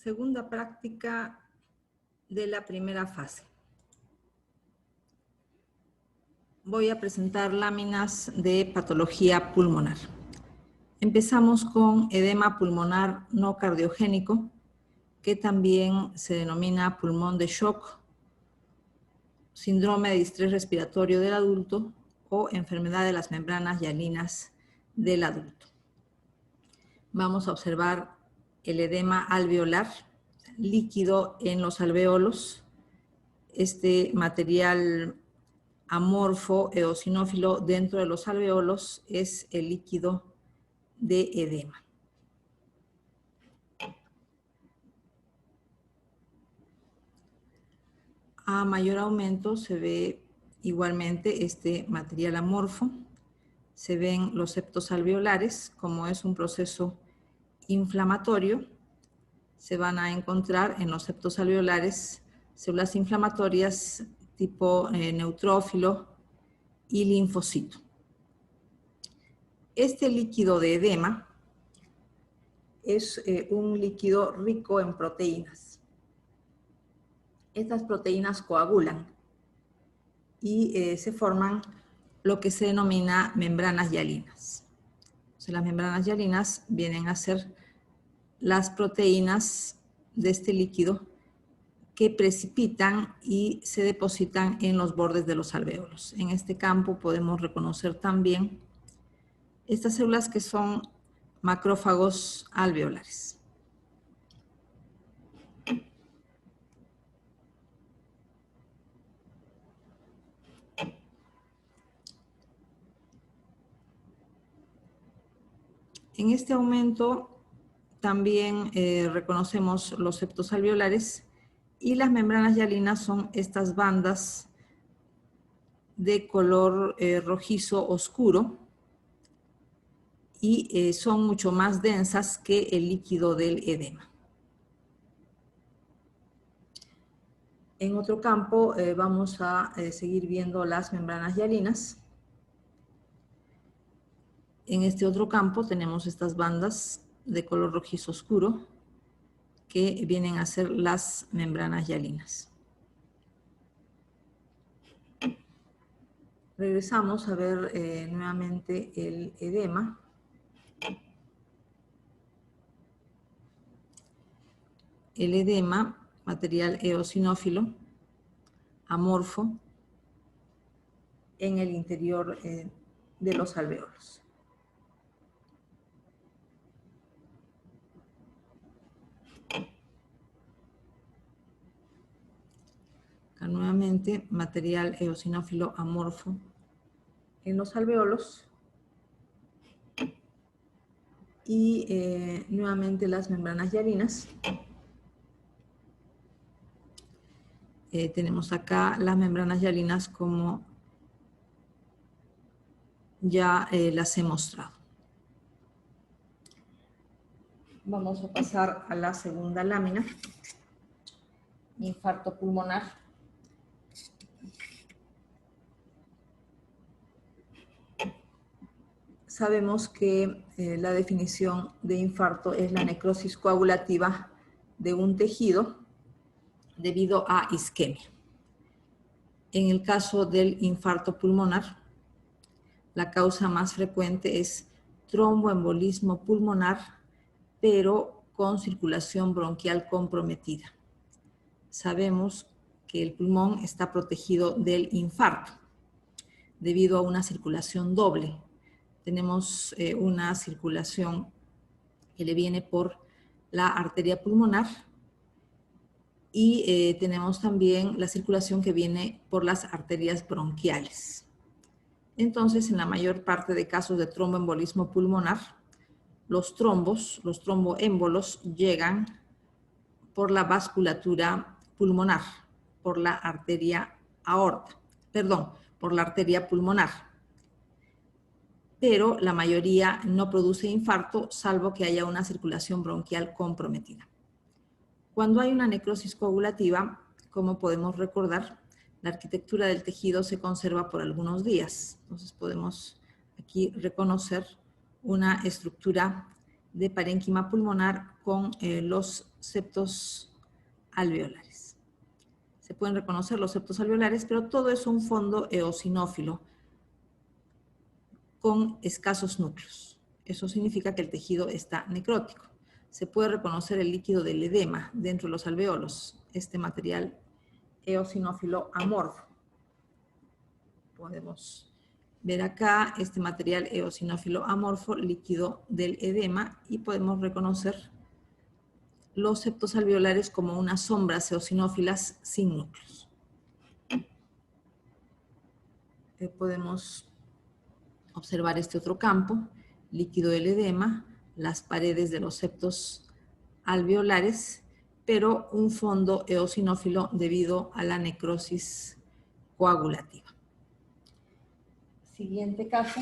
Segunda práctica de la primera fase. Voy a presentar láminas de patología pulmonar. Empezamos con edema pulmonar no cardiogénico, que también se denomina pulmón de shock, síndrome de distrés respiratorio del adulto o enfermedad de las membranas hialinas del adulto. Vamos a observar el edema alveolar, líquido en los alveolos. Este material amorfo eosinófilo dentro de los alveolos es el líquido de edema. A mayor aumento se ve igualmente este material amorfo. Se ven los septos alveolares, como es un proceso inflamatorio. Se van a encontrar en los septos alveolares células inflamatorias tipo neutrófilo y linfocito. Este líquido de edema es un líquido rico en proteínas. Estas proteínas coagulan y se forman lo que se denomina membranas hialinas. Entonces, las membranas hialinas vienen a ser las proteínas de este líquido que precipitan y se depositan en los bordes de los alvéolos. En este campo podemos reconocer también estas células que son macrófagos alveolares. En este aumento también reconocemos los septos alveolares y las membranas hialinas son estas bandas de color rojizo oscuro y son mucho más densas que el líquido del edema. En otro campo vamos a seguir viendo las membranas hialinas. En este otro campo tenemos estas bandas de color rojizo oscuro que vienen a ser las membranas hialinas. Regresamos a ver nuevamente el edema. El edema, material eosinófilo, amorfo, en el interior de los alvéolos. Acá nuevamente, material eosinófilo amorfo en los alvéolos. Y nuevamente las membranas hialinas. Tenemos acá las membranas hialinas como ya las he mostrado. Vamos a pasar a la segunda lámina. Infarto pulmonar. Sabemos que la definición de infarto es la necrosis coagulativa de un tejido debido a isquemia. En el caso del infarto pulmonar, la causa más frecuente es tromboembolismo pulmonar, pero con circulación bronquial comprometida. Sabemos que el pulmón está protegido del infarto debido a una circulación doble. Tenemos una circulación que le viene por la arteria pulmonar y tenemos también la circulación que viene por las arterias bronquiales. Entonces, en la mayor parte de casos de tromboembolismo pulmonar, los tromboémbolos llegan por la vasculatura pulmonar, por la arteria por la arteria pulmonar. Pero la mayoría no produce infarto, salvo que haya una circulación bronquial comprometida. Cuando hay una necrosis coagulativa, como podemos recordar, la arquitectura del tejido se conserva por algunos días. Entonces podemos aquí reconocer una estructura de parénquima pulmonar con los septos alveolares. Se pueden reconocer los septos alveolares, pero todo es un fondo eosinófilo con escasos núcleos. Eso significa que el tejido está necrótico. Se puede reconocer el líquido del edema dentro de los alveolos, este material eosinófilo amorfo. Podemos ver acá este material eosinófilo amorfo, líquido del edema, y podemos reconocer los septos alveolares como unas sombras eosinófilas sin núcleos. Podemos observar este otro campo, líquido del edema, las paredes de los septos alveolares, pero un fondo eosinófilo debido a la necrosis coagulativa. Siguiente caso,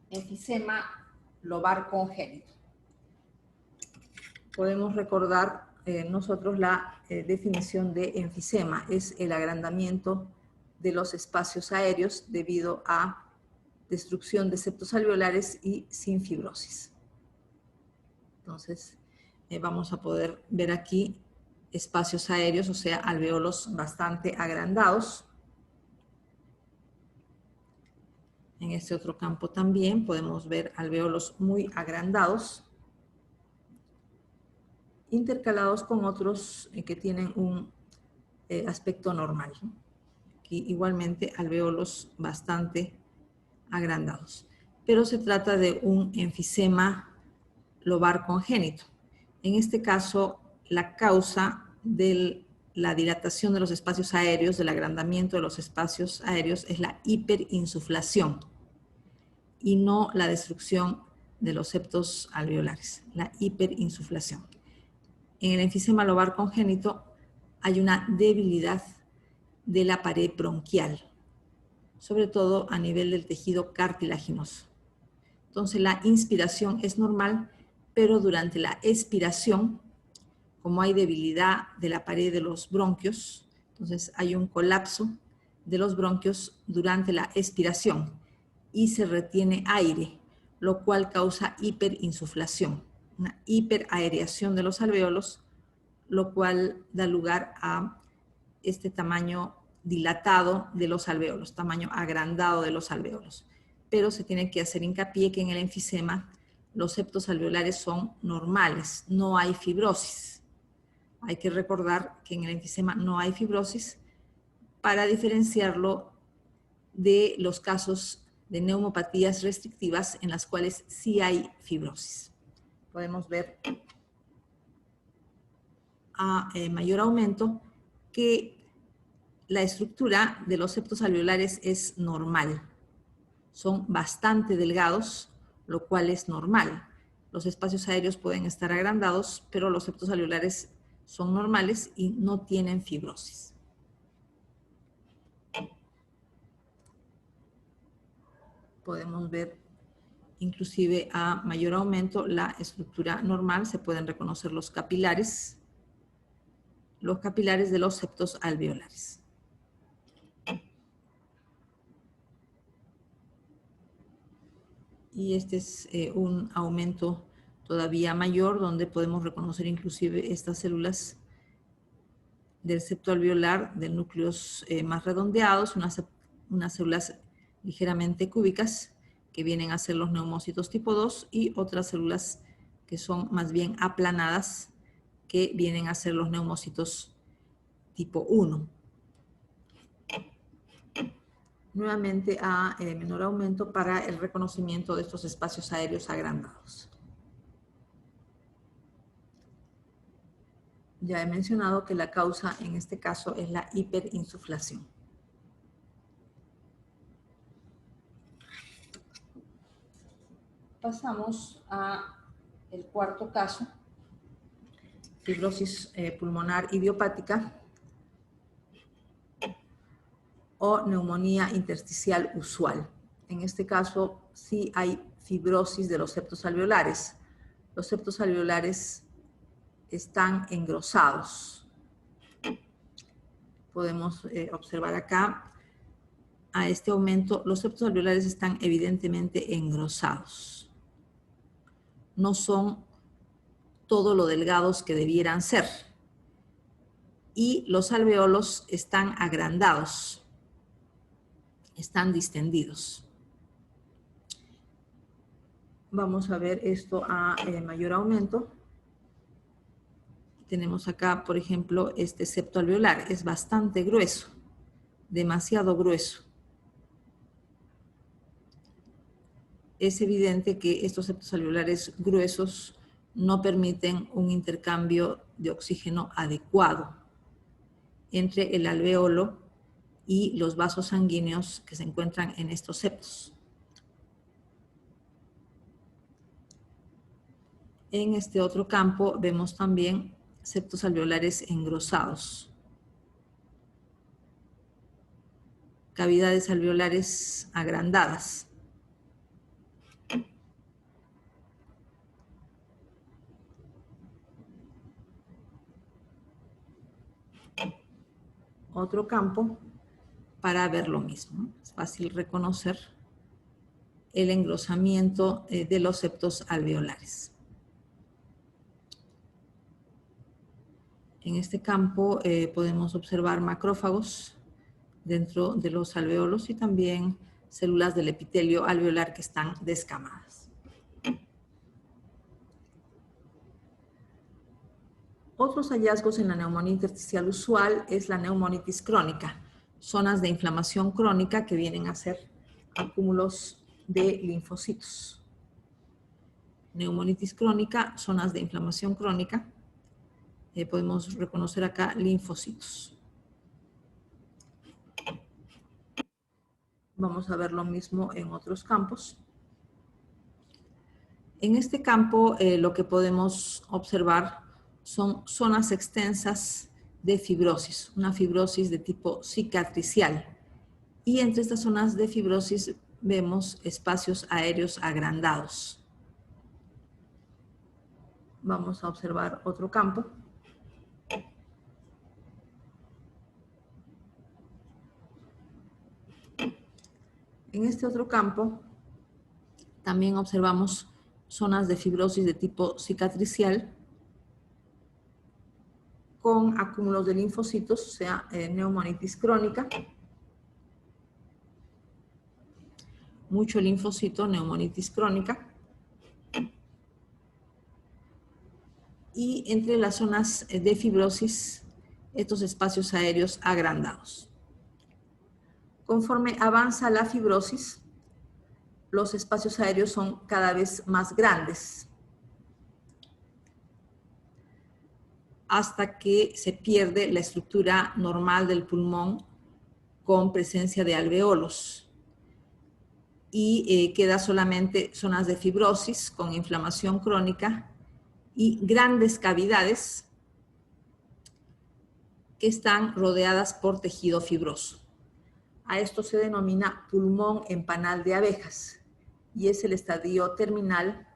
enfisema lobar congénito. Podemos recordar nosotros la definición de enfisema, es el agrandamiento de los espacios aéreos debido a destrucción de septos alveolares y sin fibrosis. Entonces, vamos a poder ver aquí espacios aéreos, o sea, alveolos bastante agrandados. En este otro campo también podemos ver alveolos muy agrandados, intercalados con otros que tienen un aspecto normal. Aquí igualmente alveolos bastante agrandados. Pero se trata de un enfisema lobar congénito. En este caso, la causa de la dilatación de los espacios aéreos, del agrandamiento de los espacios aéreos, es la hiperinsuflación y no la destrucción de los septos alveolares, la hiperinsuflación. En el enfisema lobar congénito hay una debilidad de la pared bronquial, sobre todo a nivel del tejido cartilaginoso. Entonces la inspiración es normal, pero durante la expiración, como hay debilidad de la pared de los bronquios, entonces hay un colapso de los bronquios durante la expiración y se retiene aire, lo cual causa hiperinsuflación, una hiperaereación de los alveolos, lo cual da lugar a este tamaño dilatado de los alveolos, tamaño agrandado de los alveolos. Pero se tiene que hacer hincapié que en el enfisema los septos alveolares son normales, no hay fibrosis. Hay que recordar que en el enfisema no hay fibrosis para diferenciarlo de los casos de neumopatías restrictivas en las cuales sí hay fibrosis. Podemos ver a mayor aumento que la estructura de los septos alveolares es normal. Son bastante delgados, lo cual es normal. Los espacios aéreos pueden estar agrandados, pero los septos alveolares son normales y no tienen fibrosis. Podemos ver inclusive a mayor aumento la estructura normal. Se pueden reconocer los capilares de los septos alveolares. Y este es un aumento todavía mayor, donde podemos reconocer inclusive estas células del septo alveolar, de núcleos más redondeados, unas células ligeramente cúbicas, que vienen a ser los neumocitos tipo 2, y otras células que son más bien aplanadas, que vienen a ser los neumocitos tipo 1. Nuevamente a menor aumento para el reconocimiento de estos espacios aéreos agrandados. Ya he mencionado que la causa en este caso es la hiperinsuflación. Pasamos al cuarto caso, fibrosis pulmonar idiopática o neumonía intersticial usual. En este caso sí hay fibrosis de los septos alveolares. Los septos alveolares están engrosados. Podemos observar acá, a este aumento, los septos alveolares están evidentemente engrosados. no son todo lo delgados que debieran ser. Y los alveolos están agrandados, están distendidos. Vamos a ver esto a mayor aumento. Tenemos acá, por ejemplo, este septo alveolar. Es bastante grueso, demasiado grueso. Es evidente que estos septos alveolares gruesos no permiten un intercambio de oxígeno adecuado entre el alveolo y los vasos sanguíneos que se encuentran en estos septos. En este otro campo vemos también septos alveolares engrosados, cavidades alveolares agrandadas. Otro campo para ver lo mismo. Es fácil reconocer el engrosamiento de los septos alveolares. En este campo podemos observar macrófagos dentro de los alveolos y también células del epitelio alveolar que están descamadas. Otros hallazgos en la neumonía intersticial usual es la neumonitis crónica, zonas de inflamación crónica que vienen a ser acúmulos de linfocitos. Neumonitis crónica, zonas de inflamación crónica, podemos reconocer acá linfocitos. Vamos a ver lo mismo en otros campos. En este campo lo que podemos observar son zonas extensas de fibrosis, una fibrosis de tipo cicatricial. Y entre estas zonas de fibrosis vemos espacios aéreos agrandados. Vamos a observar otro campo. En este otro campo también observamos zonas de fibrosis de tipo cicatricial con acúmulos de linfocitos, o sea, neumonitis crónica. Mucho linfocito, neumonitis crónica. Y entre las zonas de fibrosis, estos espacios aéreos agrandados. Conforme avanza la fibrosis, los espacios aéreos son cada vez más grandes, hasta que se pierde la estructura normal del pulmón con presencia de alveolos. Y queda solamente zonas de fibrosis con inflamación crónica y grandes cavidades que están rodeadas por tejido fibroso. A esto se denomina pulmón en panal de abejas y es el estadio terminal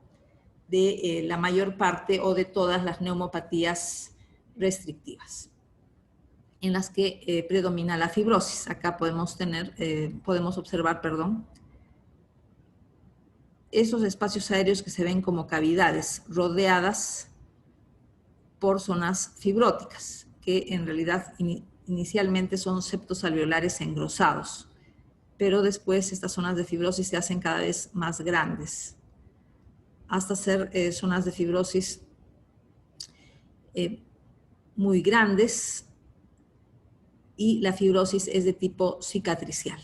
de la mayor parte o de todas las neumopatías restrictivas, en las que predomina la fibrosis. Acá podemos observar, esos espacios aéreos que se ven como cavidades rodeadas por zonas fibróticas, que en realidad inicialmente son septos alveolares engrosados, pero después estas zonas de fibrosis se hacen cada vez más grandes, hasta ser zonas de fibrosis muy grandes, y la fibrosis es de tipo cicatricial.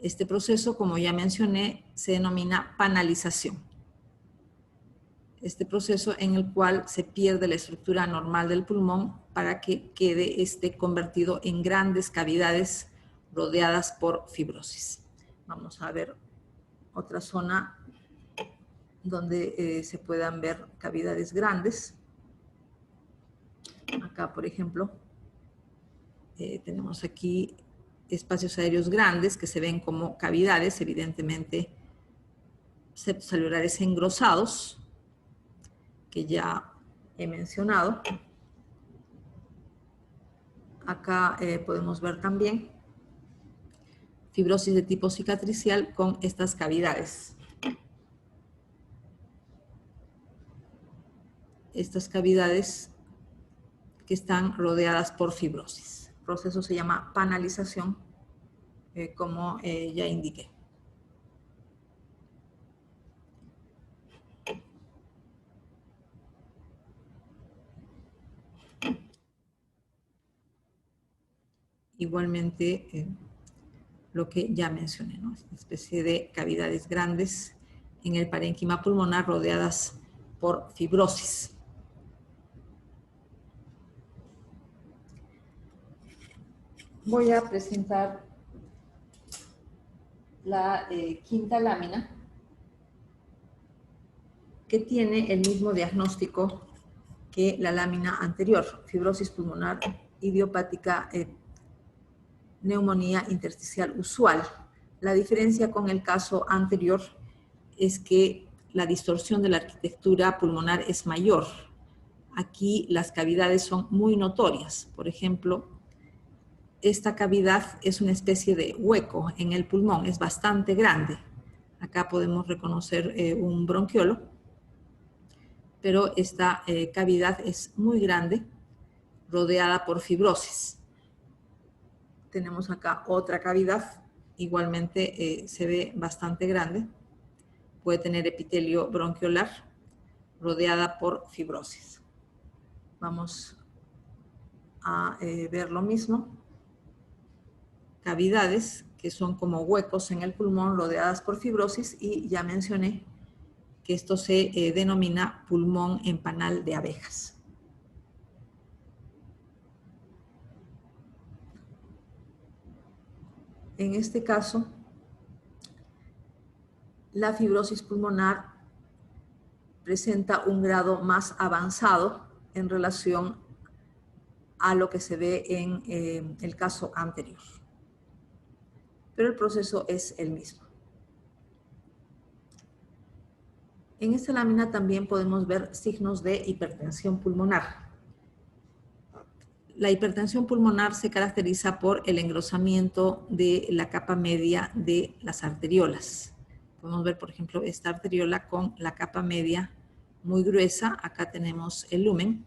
Este proceso, como ya mencioné, se denomina panalización. Este proceso en el cual se pierde la estructura normal del pulmón para que quede convertido en grandes cavidades rodeadas por fibrosis. Vamos a ver otra zona donde se puedan ver cavidades grandes. Acá, por ejemplo, tenemos aquí espacios aéreos grandes que se ven como cavidades, evidentemente septos alveolares engrosados, que ya he mencionado. Acá podemos ver también fibrosis de tipo cicatricial con estas cavidades. estas cavidades que están rodeadas por fibrosis. El proceso se llama panalización, como ya indiqué. Igualmente, lo que ya mencioné, ¿no? Es una especie de cavidades grandes en el parénquima pulmonar rodeadas por fibrosis. Voy a presentar la quinta lámina, que tiene el mismo diagnóstico que la lámina anterior: fibrosis pulmonar idiopática, neumonía intersticial usual. La diferencia con el caso anterior es que la distorsión de la arquitectura pulmonar es mayor. Aquí las cavidades son muy notorias. Por ejemplo, esta cavidad es una especie de hueco en el pulmón, es bastante grande. Acá podemos reconocer un bronquiolo, pero esta cavidad es muy grande, rodeada por fibrosis. Tenemos acá otra cavidad, igualmente se ve bastante grande. Puede tener epitelio bronquiolar, rodeada por fibrosis. Vamos a ver lo mismo. Cavidades que son como huecos en el pulmón rodeadas por fibrosis, y ya mencioné que esto se denomina pulmón en panal de abejas. En este caso, la fibrosis pulmonar presenta un grado más avanzado en relación a lo que se ve en el caso anterior. Pero el proceso es el mismo. En esta lámina también podemos ver signos de hipertensión pulmonar. La hipertensión pulmonar se caracteriza por el engrosamiento de la capa media de las arteriolas. Podemos ver, por ejemplo, esta arteriola con la capa media muy gruesa. Acá tenemos el lumen.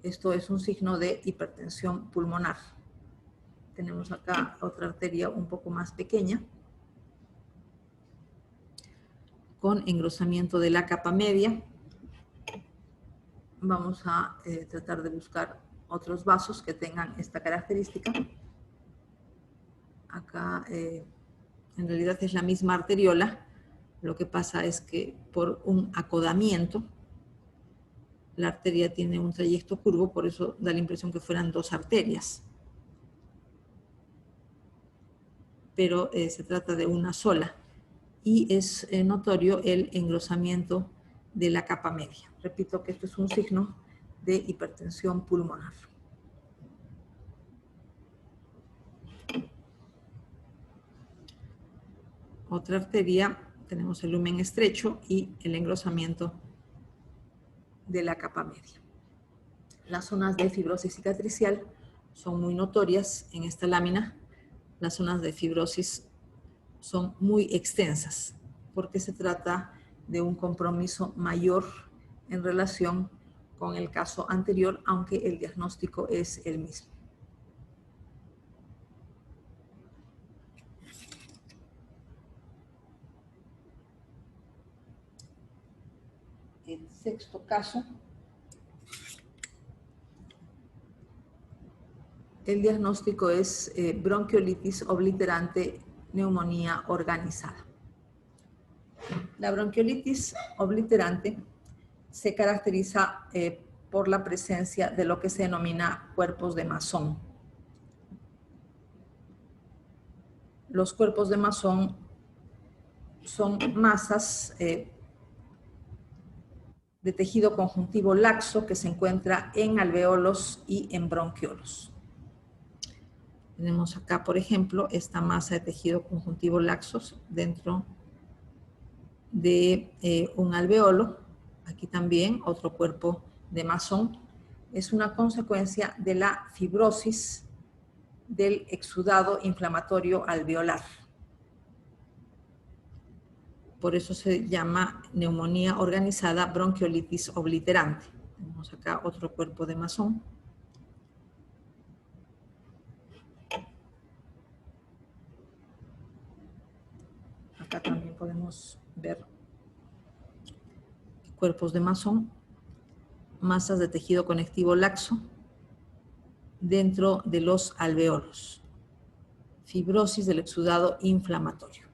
Esto es un signo de hipertensión pulmonar. Tenemos acá otra arteria un poco más pequeña, con engrosamiento de la capa media. Vamos a tratar de buscar otros vasos que tengan esta característica. Acá en realidad es la misma arteriola. Lo que pasa es que por un acodamiento, la arteria tiene un trayecto curvo, por eso da la impresión que fueran dos arterias. Pero se trata de una sola. Y es notorio el engrosamiento de la capa media. Repito que esto es un signo de hipertensión pulmonar. Otra arteria, tenemos el lumen estrecho y el engrosamiento de la capa media. Las zonas de fibrosis cicatricial son muy notorias en esta lámina. Las zonas de fibrosis son muy extensas porque se trata de un compromiso mayor en relación con el caso anterior, aunque el diagnóstico es el mismo. El sexto caso, el diagnóstico es bronquiolitis obliterante, neumonía organizada. La bronquiolitis obliterante se caracteriza por la presencia de lo que se denomina cuerpos de Masson. Los cuerpos de Masson son masas de tejido conjuntivo laxo que se encuentra en alveolos y en bronquiolos. Tenemos acá, por ejemplo, esta masa de tejido conjuntivo laxo dentro de un alveolo. Aquí también otro cuerpo de Masson. Es una consecuencia de la fibrosis del exudado inflamatorio alveolar. Por eso se llama neumonía organizada bronquiolitis obliterante. Tenemos acá otro cuerpo de Masson. Acá también podemos ver cuerpos de Masson, masas de tejido conectivo laxo dentro de los alveolos, fibrosis del exudado inflamatorio.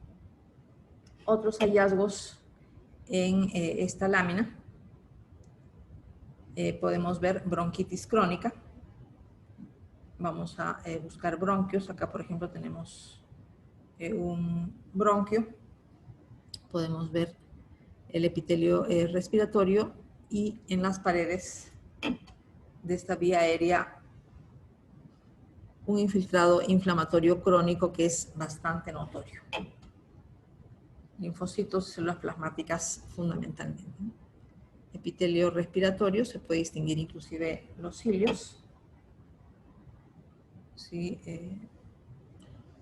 Otros hallazgos en esta lámina, podemos ver bronquitis crónica. Vamos a buscar bronquios. Acá, por ejemplo, tenemos un bronquio. Podemos ver el epitelio respiratorio y en las paredes de esta vía aérea un infiltrado inflamatorio crónico que es bastante notorio. Linfocitos y células plasmáticas fundamentalmente. Epitelio respiratorio, se puede distinguir inclusive los cilios. Sí,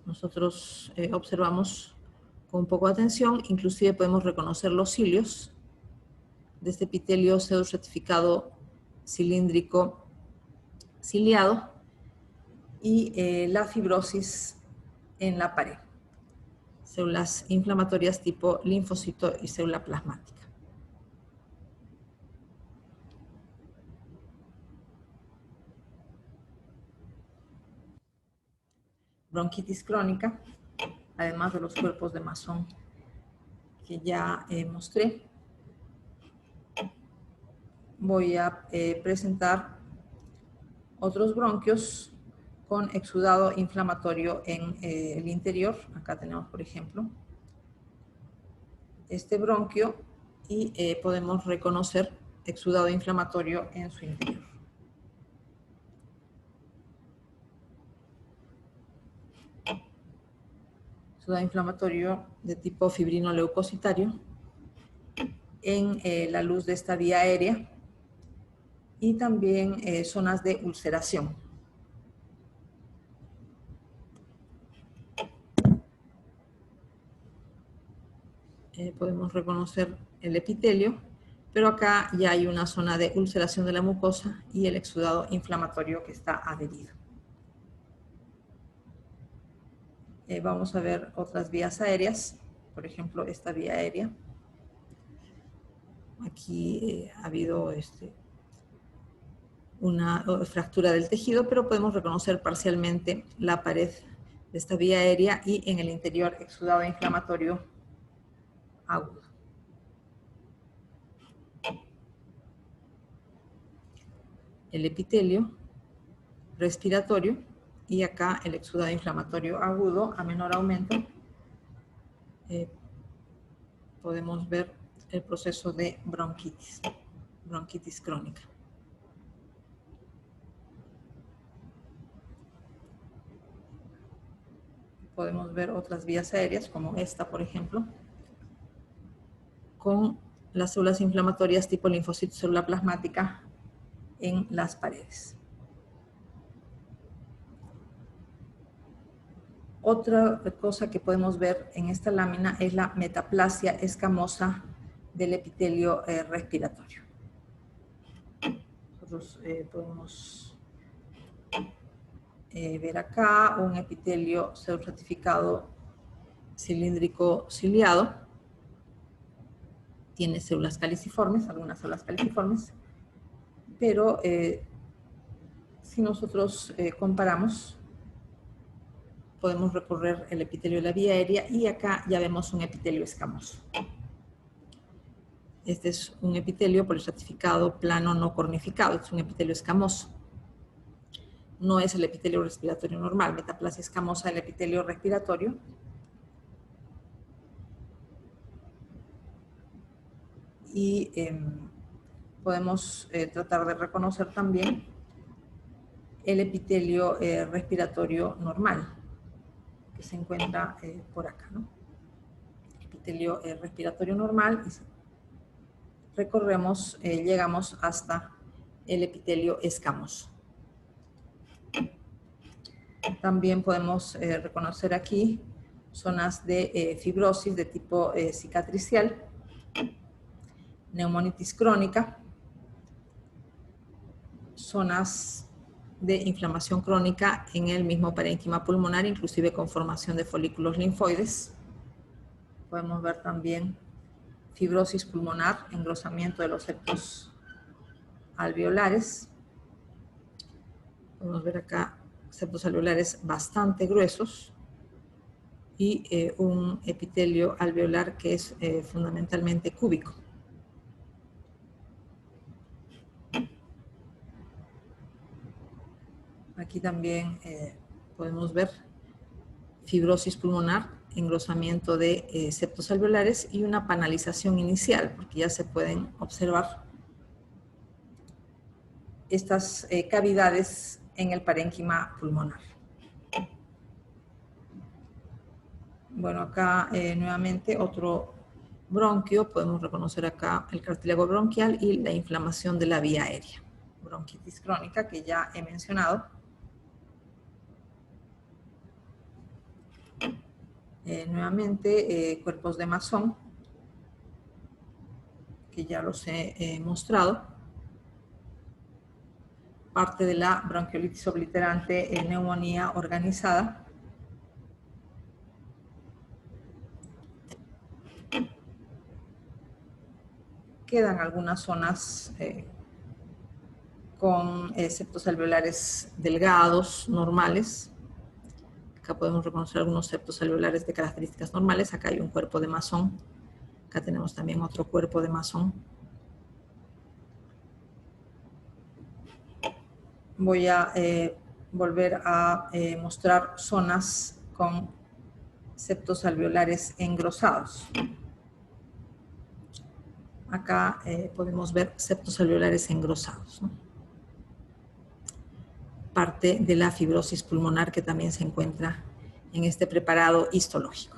nosotros observamos con un poco de atención, inclusive podemos reconocer los cilios de este epitelio pseudoestratificado cilíndrico ciliado y la fibrosis en la pared. Células inflamatorias tipo linfocito y célula plasmática. Bronquitis crónica, además de los cuerpos de Masson que ya mostré. Voy a presentar otros bronquios con exudado inflamatorio en el interior. Acá tenemos, por ejemplo, este bronquio y podemos reconocer exudado inflamatorio en su interior. Exudado inflamatorio de tipo fibrino-leucocitario en la luz de esta vía aérea y también zonas de ulceración. Podemos reconocer el epitelio, pero acá ya hay una zona de ulceración de la mucosa y el exudado inflamatorio que está adherido. Vamos a ver otras vías aéreas, por ejemplo, esta vía aérea. Aquí ha habido una fractura del tejido, pero podemos reconocer parcialmente la pared de esta vía aérea y en el interior exudado inflamatorio agudo. El epitelio respiratorio y acá el exudado inflamatorio agudo a menor aumento. Podemos ver el proceso de bronquitis crónica. Podemos ver otras vías aéreas como esta, por ejemplo, con las células inflamatorias tipo linfocito célula plasmática en las paredes. Otra cosa que podemos ver en esta lámina es la metaplasia escamosa del epitelio respiratorio. Nosotros podemos ver acá un epitelio pseudoestratificado cilíndrico ciliado. Tiene células caliciformes, algunas células caliciformes, pero si nosotros comparamos, podemos recorrer el epitelio de la vía aérea y acá ya vemos un epitelio escamoso. Este es un epitelio poliestratificado plano no cornificado, es un epitelio escamoso. No es el epitelio respiratorio normal, metaplasia escamosa del epitelio respiratorio. Y podemos tratar de reconocer también el epitelio respiratorio normal, que se encuentra por acá, ¿no? Epitelio respiratorio normal, y recorremos, llegamos hasta el epitelio escamoso. También podemos reconocer aquí zonas de fibrosis de tipo cicatricial, neumonitis crónica, zonas de inflamación crónica en el mismo parénquima pulmonar, inclusive con formación de folículos linfoides. Podemos ver también fibrosis pulmonar, engrosamiento de los septos alveolares. Podemos ver acá septos alveolares bastante gruesos y un epitelio alveolar que es fundamentalmente cúbico. Aquí también podemos ver fibrosis pulmonar, engrosamiento de septos alveolares y una panalización inicial, porque ya se pueden observar estas cavidades en el parénquima pulmonar. Bueno, acá nuevamente otro bronquio, podemos reconocer acá el cartílago bronquial y la inflamación de la vía aérea. Bronquitis crónica que ya he mencionado. Nuevamente cuerpos de Masson, que ya los he mostrado. Parte de la bronquiolitis obliterante en neumonía organizada. Quedan algunas zonas con septos alveolares delgados, normales. Acá podemos reconocer algunos septos alveolares de características normales. Acá hay un cuerpo de Masson. Acá tenemos también otro cuerpo de Masson. Voy a volver a mostrar zonas con septos alveolares engrosados. Acá podemos ver septos alveolares engrosados, ¿no? Parte de la fibrosis pulmonar que también se encuentra en este preparado histológico.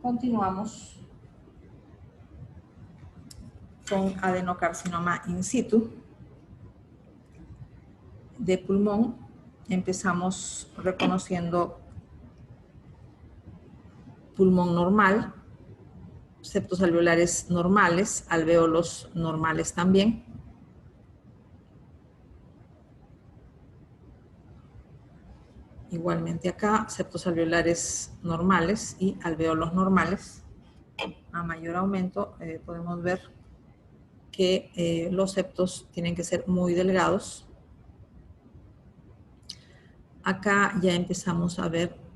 Continuamos con adenocarcinoma in situ de pulmón. Empezamos reconociendo pulmón normal, septos alveolares normales, alvéolos normales también. Igualmente acá, septos alveolares normales y alvéolos normales. A mayor aumento podemos ver que los septos tienen que ser muy delgados. Acá ya empezamos a ver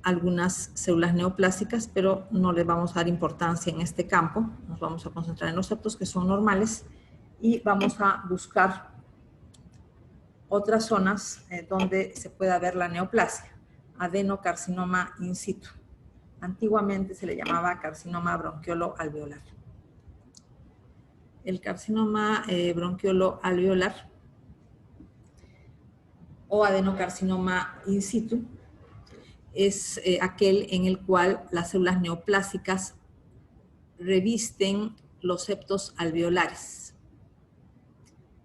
algunas células neoplásicas, pero no les vamos a dar importancia en este campo. Nos vamos a concentrar en los septos que son normales y vamos a buscar otras zonas donde se pueda ver la neoplasia. Adenocarcinoma in situ. Antiguamente se le llamaba carcinoma bronquiolo-alveolar. El carcinoma bronquiolo-alveolar o adenocarcinoma in situ es aquel en el cual las células neoplásicas revisten los septos alveolares.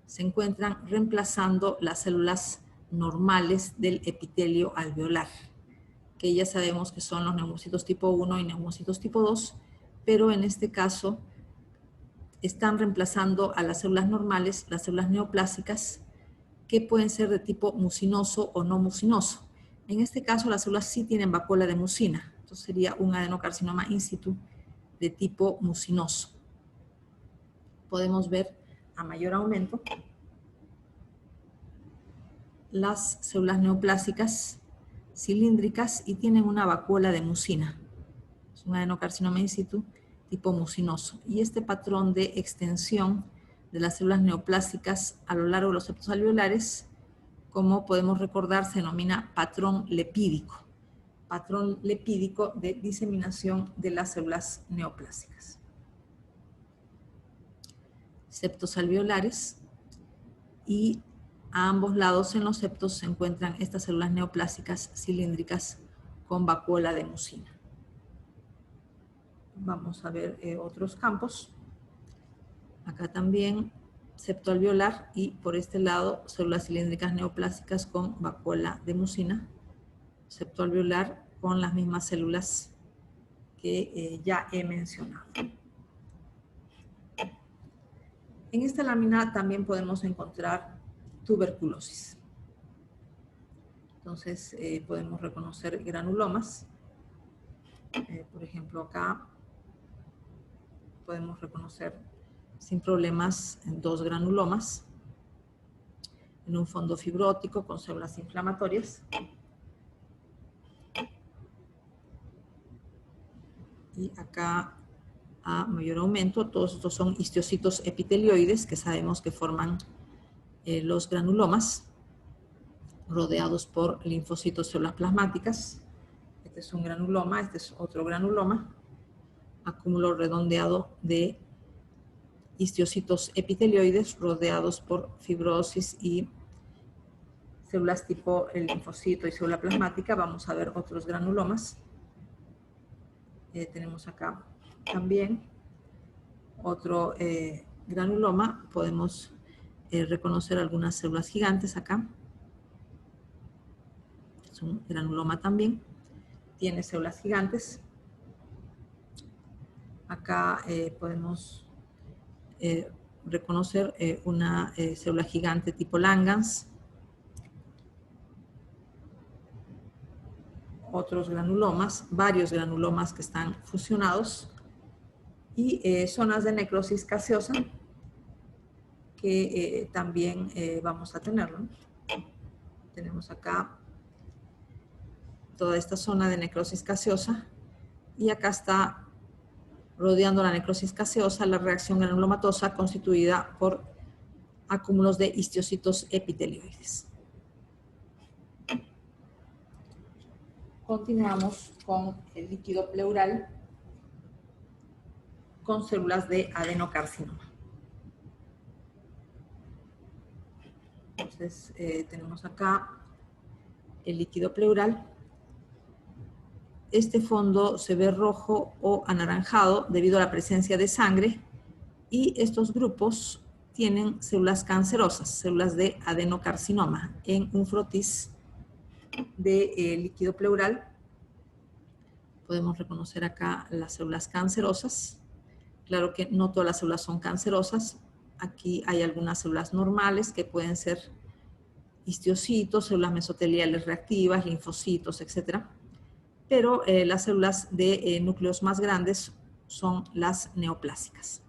Se encuentran reemplazando las células normales del epitelio alveolar, que ya sabemos que son los neumocitos tipo 1 y neumocitos tipo 2, pero en este caso están reemplazando a las células normales, las células neoplásicas, que pueden ser de tipo mucinoso o no mucinoso. En este caso, las células sí tienen vacuola de mucina. Entonces sería un adenocarcinoma in situ de tipo mucinoso. Podemos ver a mayor aumento las células neoplásicas cilíndricas y tienen una vacuola de mucina. Es un adenocarcinoma in situ tipo mucinoso. Y este patrón de extensión de las células neoplásicas a lo largo de los septos alveolares, como podemos recordar, se denomina patrón lepídico. Patrón lepídico de diseminación de las células neoplásicas. Septos alveolares y a ambos lados en los septos se encuentran estas células neoplásicas cilíndricas con vacuola de mucina. Vamos a ver otros campos. Acá también septoalveolar y por este lado células cilíndricas neoplásicas con vacuola de mucina, septoalveolar con las mismas células que ya he mencionado. En esta lámina también podemos encontrar tuberculosis. Entonces podemos reconocer granulomas. Por ejemplo, acá podemos reconocer sin problemas 2 granulomas en un fondo fibrótico con células inflamatorias. Y acá a mayor aumento, todos estos son histocitos epitelioides que sabemos que forman los granulomas, rodeados por linfocitos células plasmáticas. Este es un granuloma, este es otro granuloma, acúmulo redondeado de histocitos epitelioides rodeados por fibrosis y células tipo el linfocito y célula plasmática. Vamos a ver otros granulomas. Tenemos acá también otro granuloma. Podemos reconocer algunas células gigantes acá. Es un granuloma también. Tiene células gigantes. Acá podemos reconocer una célula gigante tipo Langhans. Otros granulomas, varios granulomas que están fusionados y zonas de necrosis gaseosa que también vamos a tenerlo. Tenemos acá toda esta zona de necrosis gaseosa y acá está rodeando la necrosis gaseosa la reacción granulomatosa constituida por acúmulos de histocitos epitelioides. Continuamos con el líquido pleural con células de adenocarcinoma. Entonces, tenemos acá el líquido pleural. Este fondo se ve rojo o anaranjado debido a la presencia de sangre y estos grupos tienen células cancerosas, células de adenocarcinoma en un frotis de líquido pleural. Podemos reconocer acá las células cancerosas. Claro que no todas las células son cancerosas. Aquí hay algunas células normales que pueden ser histocitos, células mesoteliales reactivas, linfocitos, etc. Pero las células de núcleos más grandes son las neoplásicas.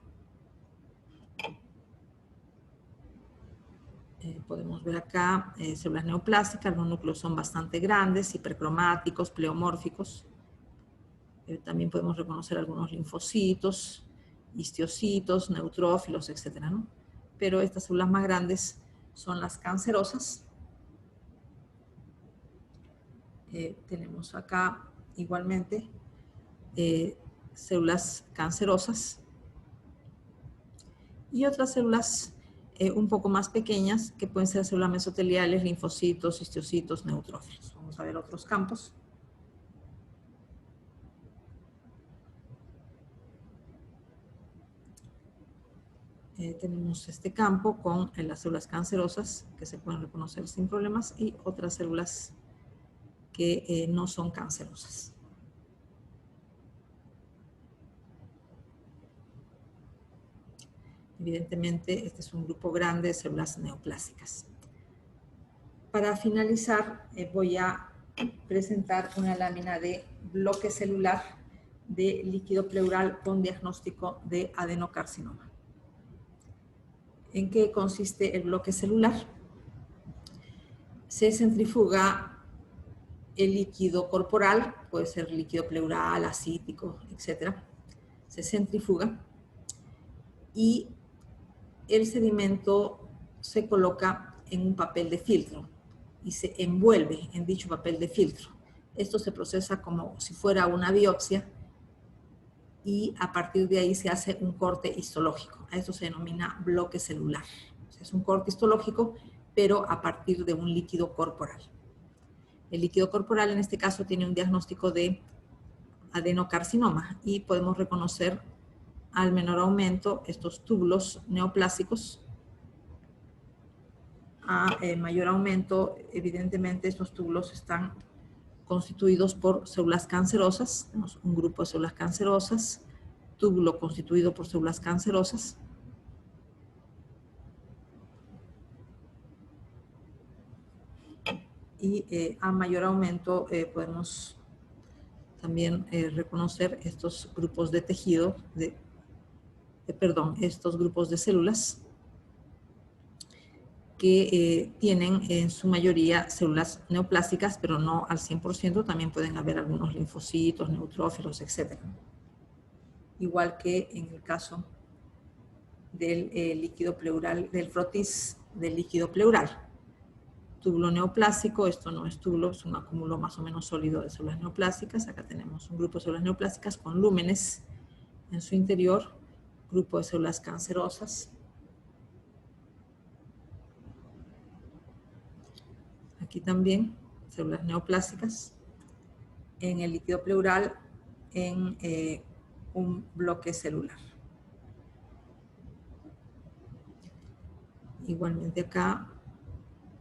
Podemos ver acá células neoplásicas, los núcleos son bastante grandes, hipercromáticos, pleomórficos. También podemos reconocer algunos linfocitos, histocitos, neutrófilos, etc., ¿no? Pero estas células más grandes son las cancerosas. Tenemos acá igualmente células cancerosas y otras células un poco más pequeñas que pueden ser células mesoteliales, linfocitos, histocitos, neutrófilos. Vamos a ver otros campos. Tenemos este campo con las células cancerosas que se pueden reconocer sin problemas y otras células que no son cancerosas. Evidentemente, este es un grupo grande de células neoplásicas. Para finalizar, voy a presentar una lámina de bloque celular de líquido pleural con diagnóstico de adenocarcinoma. ¿En qué consiste el bloque celular? Se centrifuga el líquido corporal, puede ser líquido pleural, acítico, etc. Se centrifuga y el sedimento se coloca en un papel de filtro y se envuelve en dicho papel de filtro. Esto se procesa como si fuera una biopsia y a partir de ahí se hace un corte histológico. A esto se denomina bloque celular. O sea, es un corte histológico, pero a partir de un líquido corporal. El líquido corporal en este caso tiene un diagnóstico de adenocarcinoma y podemos reconocer al menor aumento estos túbulos neoplásicos a mayor aumento, evidentemente estos túbulos están constituidos por células cancerosas. Tenemos un grupo de células cancerosas, túbulo constituido por células cancerosas. Y a mayor aumento podemos también reconocer estos grupos de tejido, estos grupos de células que tienen en su mayoría células neoplásticas, pero no al 100%, también pueden haber algunos linfocitos, neutrófilos, etc. Igual que en el caso del líquido pleural, del frotis del líquido pleural. Túbulo neoplásico, esto no es túbulo, es un acúmulo más o menos sólido de células neoplásticas. Acá tenemos un grupo de células neoplásticas con lúmenes en su interior, grupo de células cancerosas. Aquí también, células neoplásticas. En el líquido pleural, en un bloque celular. Igualmente acá,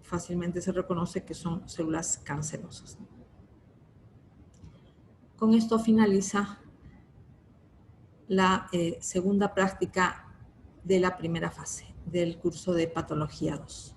fácilmente se reconoce que son células cancerosas. Con esto finaliza la segunda práctica de la primera fase del curso de Patología 2.